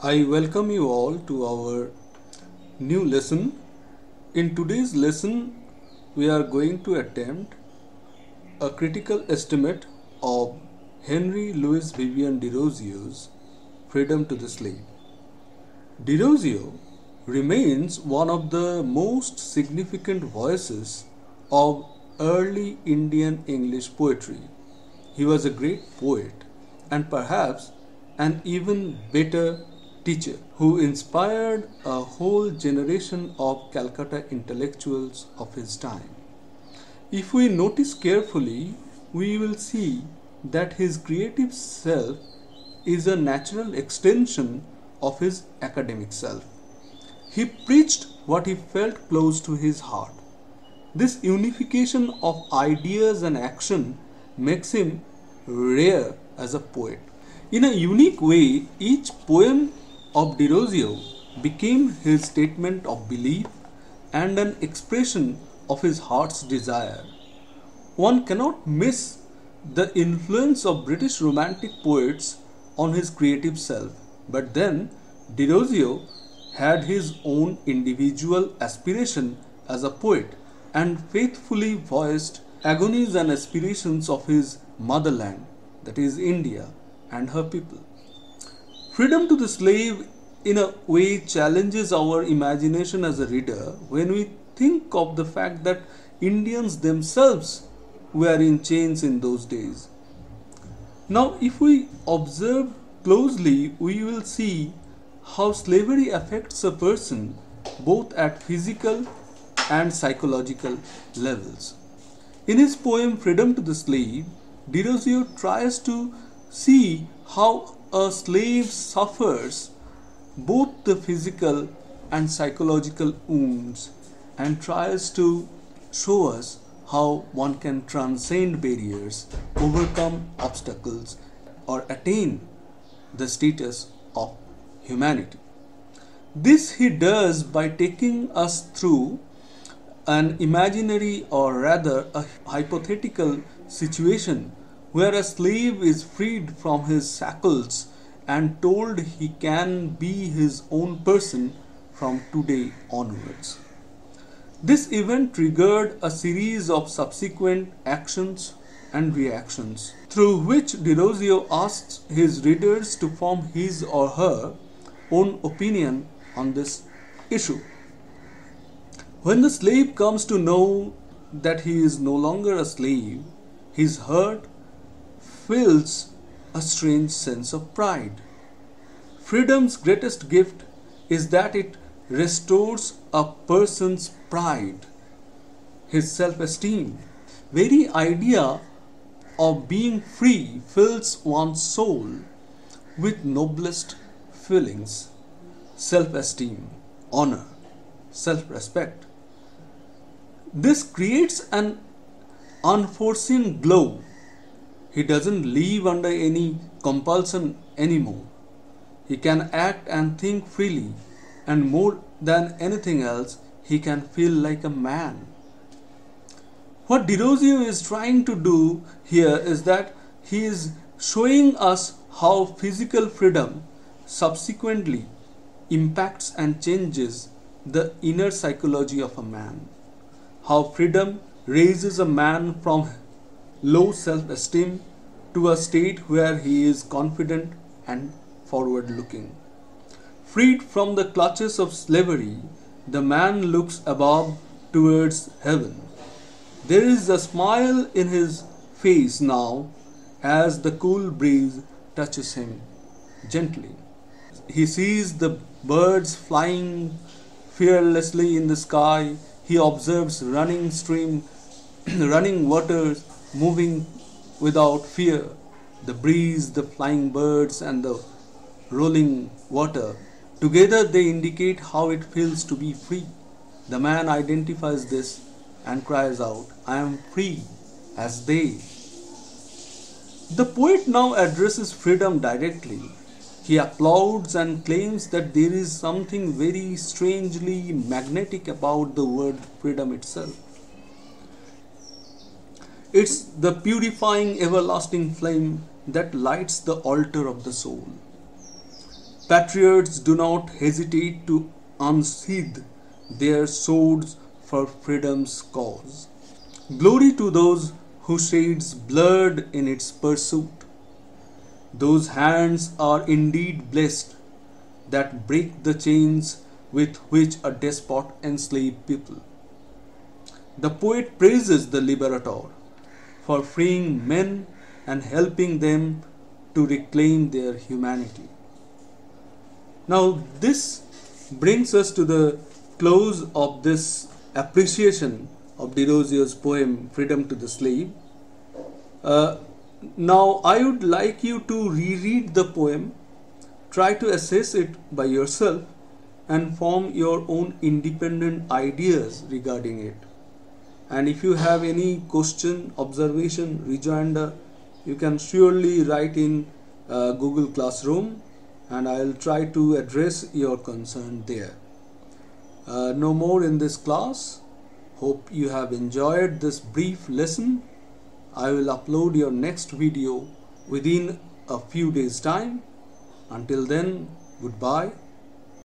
I welcome you all to our new lesson. In today's lesson, we are going to attempt a critical estimate of Henry Louis Vivian Derozio's Freedom to the Slave. Derozio remains one of the most significant voices of early Indian English poetry. He was a great poet and perhaps an even better teacher who inspired a whole generation of Calcutta intellectuals of his time. If we notice carefully, we will see that his creative self is a natural extension of his academic self. He preached what he felt close to his heart. This unification of ideas and action makes him rare as a poet. In a unique way, each poem of Derozio became his statement of belief and an expression of his heart's desire. One cannot miss the influence of British Romantic poets on his creative self, but then Derozio had his own individual aspiration as a poet and faithfully voiced agonies and aspirations of his motherland, that is India, and her people. Freedom to the Slave in a way challenges our imagination as a reader when we think of the fact that Indians themselves were in chains in those days. Now, if we observe closely, we will see how slavery affects a person both at physical and psychological levels. In his poem Freedom to the Slave, Derozio tries to see how a slave suffers both the physical and psychological wounds and tries to show us how one can transcend barriers, overcome obstacles, or attain the status of humanity. This he does by taking us through an imaginary or rather a hypothetical situation where a slave is freed from his shackles and told he can be his own person from today onwards. This event triggered a series of subsequent actions and reactions through which Derozio asks his readers to form his or her own opinion on this issue. When the slave comes to know that he is no longer a slave, his heart fills a strange sense of pride. Freedom's greatest gift is that it restores a person's pride, his self-esteem. Very idea of being free fills one's soul with noblest feelings, self-esteem, honor, self-respect. This creates an unforeseen glow. He doesn't live under any compulsion anymore. He can act and think freely, and more than anything else, he can feel like a man. What Derozio is trying to do here is that he is showing us how physical freedom subsequently impacts and changes the inner psychology of a man. How freedom raises a man from low self-esteem to a state where he is confident and forward-looking. Freed from the clutches of slavery, the man looks above towards heaven. There is a smile in his face now as the cool breeze touches him gently. He sees the birds flying fearlessly in the sky. He observes running stream, running waters moving without fear. The breeze, the flying birds, and the rolling water. Together they indicate how it feels to be free. The man identifies this and cries out, "I am free as they." The poet now addresses freedom directly. He applauds and claims that there is something very strangely magnetic about the word freedom itself. It's the purifying everlasting flame that lights the altar of the soul. patriots do not hesitate to unsheath their swords for freedom's cause. Glory to those who sheds blood in its pursuit. Those hands are indeed blessed that break the chains with which a despot enslaved people. The poet praises the liberator for freeing men and helping them to reclaim their humanity. Now, this brings us to the close of this appreciation of Derozzio's poem Freedom to the Slave. Now, I would like you to reread the poem, try to assess it by yourself, and form your own independent ideas regarding it. And if you have any question, observation, rejoinder, you can surely write in Google Classroom, and I will try to address your concern there. No more in this class. Hope you have enjoyed this brief lesson. I will upload your next video within a few days' time. Until then, goodbye.